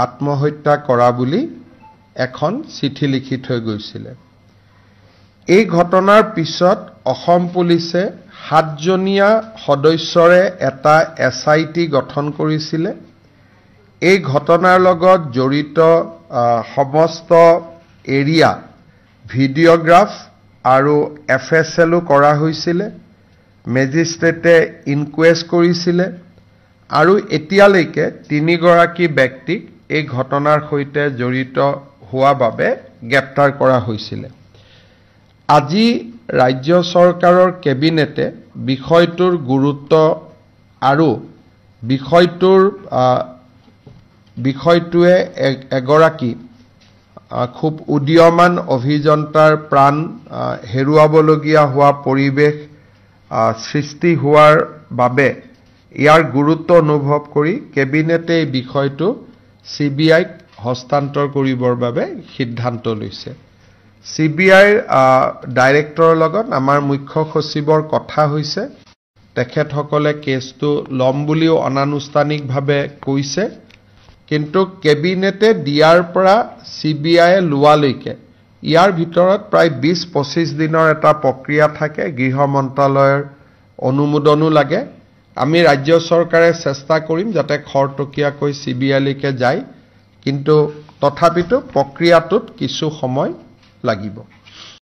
আত্মহত্যা কৰা বুলি এখন চিঠি লিখি থৈ গৈছিল। এই ঘটনাৰ পিছত অসম পুলিচে 7জনীয়া সদস্যৰে এটা SIT গঠন কৰিছিল। এই ঘটনাৰ লগত জড়িত সমস্ত এৰিয়া ভিডিঅ'গ্ৰাফ আৰু FSL কৰা হৈছিল। মেজিষ্ট্ৰেটে ইনকুৱেষ্ট কৰিছিল আৰু এতিয়ালৈকে 3গৰাকী ব্যক্তিক এই ঘটনাৰ সৈতে জড়িত হোৱা বাবে গ্ৰেপ্তাৰ কৰা হৈছিল। আজি ৰাজ্য চৰকাৰৰ কেবিনেটে বিষয়টোৰ গুৰুত্ব আৰু বিষয়টোৱে এগৰাকী খুব উদীয়মান অভিযন্তাৰ প্ৰাণ হেৰুৱাবলগীয়া হোৱা পৰিৱেশ সৃষ্টি হোৱাৰ বাবে ইয়াৰ গুৰুত্ব অনুভৱ কৰি কেবিনেটে এই বিষয়টো CBIক হস্তান্তৰ কৰিবৰ বাবে সিদ্ধান্ত লৈছে। CBIৰ ডাইৰেক্টৰৰ লগত আমাৰ মুখ্য সচিবৰ কথা হৈছে। তেখেতসকলে কেছটো ল'ম বুলিও অনানুষ্ঠানিকভাৱে কৈছে, কিন্তু কেবিনেটে দিয়াৰ পৰা CBIয়ে লোৱালৈকে ইয়াৰ ভিতৰত প্ৰায় 20-25 দিনৰ এটা প্ৰক্ৰিয়া থাকে। গৃহ মন্ত্ৰালয়ৰ অনুমোদনো লাগে। আমি ৰাজ্য চৰকাৰে চেষ্টা কৰিম যাতে খৰতকীয়াকৈ CBIলৈকে যায়, কিন্তু তথাপিতো প্ৰক্ৰিয়াটোত কিছু সময় লাগিব।